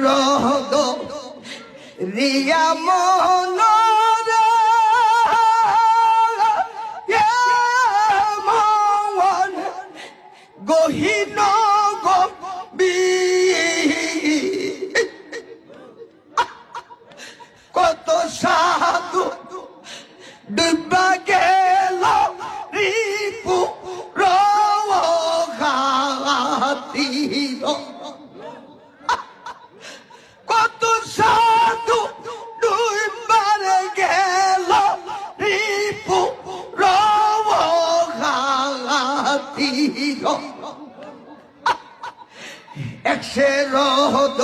রহদ রিয়া মনরে মন গহীন কত সাধু ডুবা গেল রিপু রহাতির কত সাধু ডুবার গেল রিপু রহাতির একশে রহদ